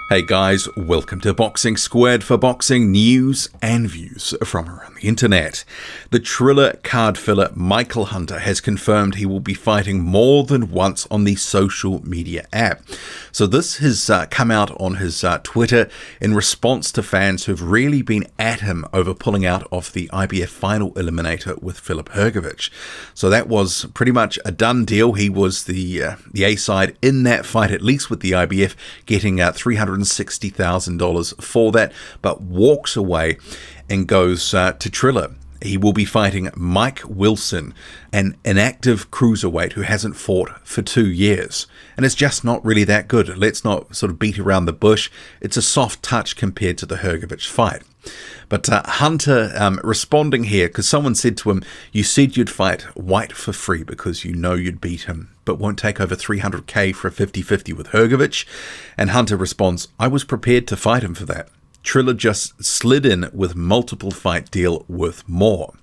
Hey guys, welcome to Boxing Squared for boxing news and views from around the internet. The Triller card filler Michael Hunter has confirmed he will be fighting more than once on the social media app. So this has come out on his Twitter in response to fans who've really been at him over pulling out of the IBF final eliminator with Filip Hrgović. So that was pretty much a done deal. He was the A-side in that fight, at least with the IBF, getting $360,000 for that, but walks away and goes to Triller. He will be fighting Mike Wilson, an inactive cruiserweight who hasn't fought for 2 years. And it's just not really that good. Let's not sort of beat around the bush. It's a soft touch compared to the Hrgović fight. But Hunter responding here, because someone said to him, you said you'd fight White for free because you know you'd beat him, but won't take over $300K for a 50-50 with Hrgović. And Hunter responds, I was prepared to fight him for that. Triller just slid in with multiple fight deal worth more.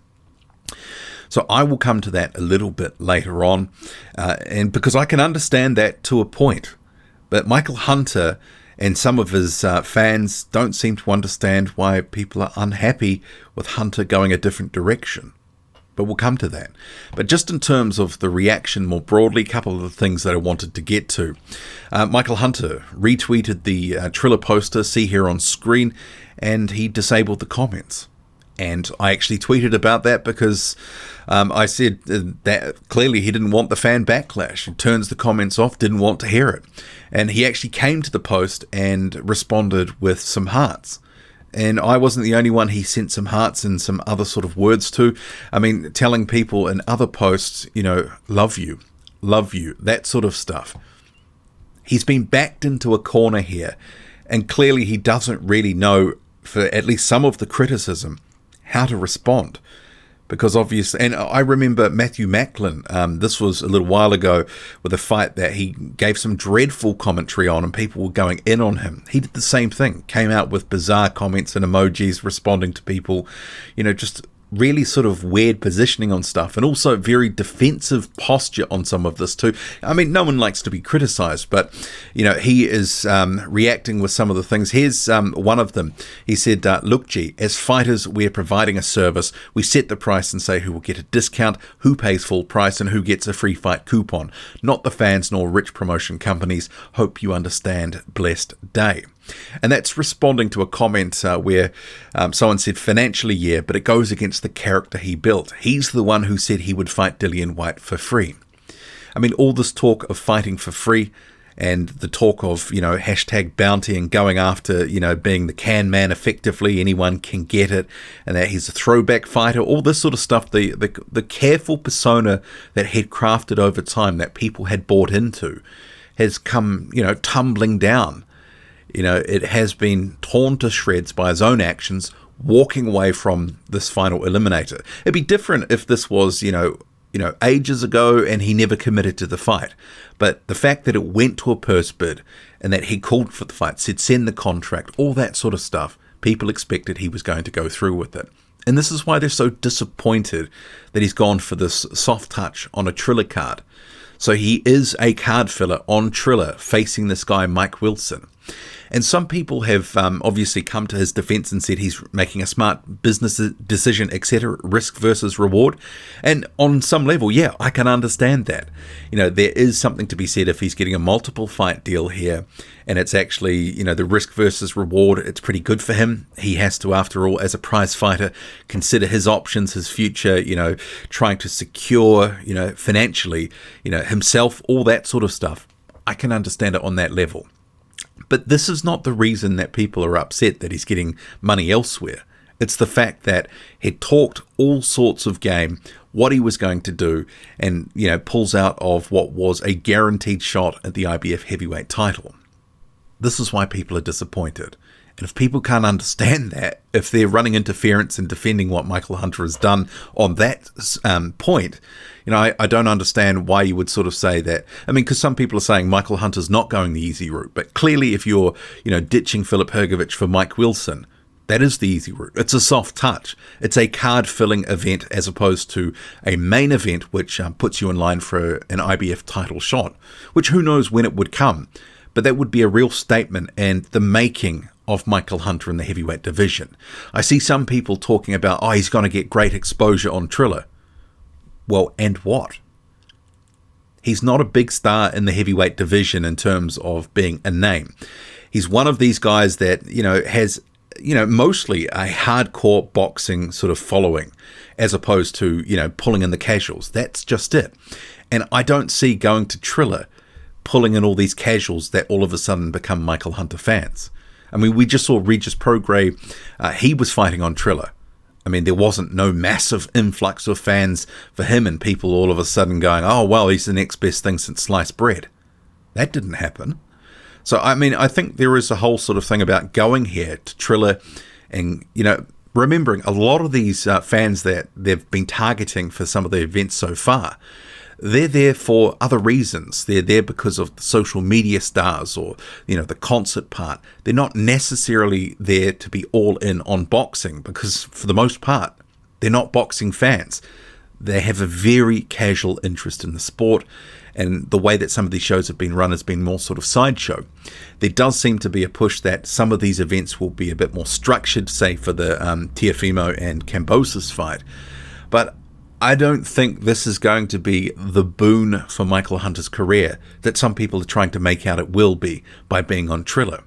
So I will come to that a little bit later on, and because I can understand that to a point. But Michael Hunter and some of his fans don't seem to understand why people are unhappy with Hunter going a different direction. But we'll come to that. But just in terms of the reaction more broadly, a couple of the things that I wanted to get to. Michael Hunter retweeted the Triller poster, see here on screen, and he disabled the comments. And I actually tweeted about that because I said that clearly he didn't want the fan backlash. He turns the comments off, didn't want to hear it. And he actually came to the post and responded with some hearts. And I wasn't the only one he sent some hearts and some other sort of words to. I mean, telling people in other posts, you know, love you, that sort of stuff. He's been backed into a corner here, and clearly he doesn't really know, for at least some of the criticism, how to respond. Because obviously, and I remember Matthew Macklin, this was a little while ago with a fight that he gave some dreadful commentary on and people were going in on him. He did the same thing, came out with bizarre comments and emojis responding to people, you know, just really sort of weird positioning on stuff, and also very defensive posture on some of this too. I mean, no one likes to be criticized, but you know, he is reacting with some of the things. Here's one of them. He said, look G, as fighters we're providing a service. We set the price and say who will get a discount, who pays full price, and who gets a free fight coupon. Not the fans nor rich promotion companies. Hope you understand. Blessed day. And that's responding to a comment where someone said financially, yeah, but it goes against the character he built. He's the one who said he would fight Dillian Whyte for free. I mean, all this talk of fighting for free and the talk of, you know, hashtag bounty and going after, you know, being the can man effectively, anyone can get it, and that he's a throwback fighter, all this sort of stuff, the careful persona that he'd crafted over time that people had bought into has come, you know, tumbling down. You know, it has been torn to shreds by his own actions, walking away from this final eliminator. It'd be different if this was, you know, ages ago and he never committed to the fight. But the fact that it went to a purse bid and that he called for the fight, said send the contract, all that sort of stuff, people expected he was going to go through with it. And this is why they're so disappointed that he's gone for this soft touch on a Triller card. So he is a card filler on Triller facing this guy, Mike Wilson. And some people have obviously come to his defense and said he's making a smart business decision, etc., risk versus reward. And on some level, yeah, I can understand that. You know, there is something to be said if he's getting a multiple fight deal here and it's actually, you know, the risk versus reward, it's pretty good for him. He has to, after all, as a prize fighter, consider his options, his future, you know, trying to secure, you know, financially, you know, himself, all that sort of stuff. I can understand it on that level. But this is not the reason that people are upset that he's getting money elsewhere. It's the fact that he talked all sorts of game, what he was going to do, and, you know, pulls out of what was a guaranteed shot at the IBF heavyweight title. This is why people are disappointed. And if people can't understand that, if they're running interference and defending what Michael Hunter has done on that point, you know, I don't understand why you would sort of say that. I mean, because some people are saying Michael Hunter's not going the easy route, but clearly if you're, you know, ditching Filip Hrgović for Mike Wilson, That is the easy route. It's a soft touch. It's a card-filling event as opposed to a main event which puts you in line for an IBF title shot, which who knows when it would come. But that would be a real statement and the making of Michael Hunter in the heavyweight division. I see some people talking about, oh, he's going to get great exposure on Triller. Well, and what? He's not a big star in the heavyweight division in terms of being a name. He's one of these guys that, has mostly a hardcore boxing sort of following as opposed to, pulling in the casuals. That's just it. And I don't see going to Triller pulling in all these casuals that all of a sudden become Michael Hunter fans. I mean, we just saw Regis Prograis. He was fighting on Triller. I mean, there wasn't no massive influx of fans for him and people all of a sudden going, oh, well, he's the next best thing since sliced bread. That didn't happen. So, I mean, I think there is a whole sort of thing about going here to Triller and, remembering a lot of these fans that they've been targeting for some of the events so far, they're there for other reasons. They're there because of the social media stars or, the concert part. They're not necessarily there to be all in on boxing because for the most part, they're not boxing fans. They have a very casual interest in the sport, and the way that some of these shows have been run has been more sort of sideshow. There does seem to be a push that some of these events will be a bit more structured, say for the Teofimo and Kambosos fight. But I don't think this is going to be the boon for Michael Hunter's career that some people are trying to make out it will be by being on Triller.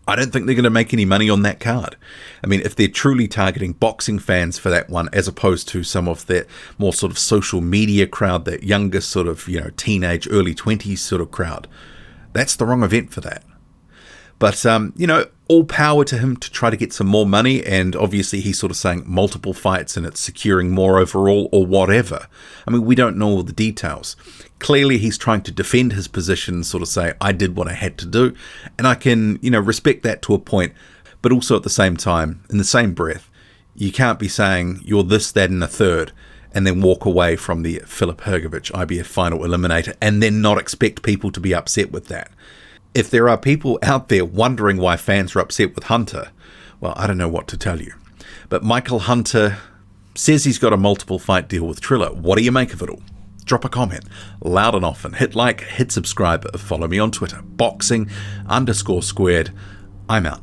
I don't think they're going to make any money on that card. I mean, if they're truly targeting boxing fans for that one, as opposed to some of that more sort of social media crowd, that younger sort of, teenage, early 20s sort of crowd, that's the wrong event for that. But, all power to him to try to get some more money. And obviously he's sort of saying multiple fights and it's securing more overall or whatever. I mean, we don't know all the details. Clearly he's trying to defend his position and sort of say, I did what I had to do. And I can, respect that to a point. But also at the same time, in the same breath, you can't be saying you're this, that, and a third, and then walk away from the Filip Hrgović IBF final eliminator and then not expect people to be upset with that. If there are people out there wondering why fans are upset with Hunter, well, I don't know what to tell you. But Michael Hunter says he's got a multiple fight deal with Triller. What do you make of it all? Drop a comment, loud and often. Hit like, hit subscribe, follow me on Twitter, boxing_squared. I'm out.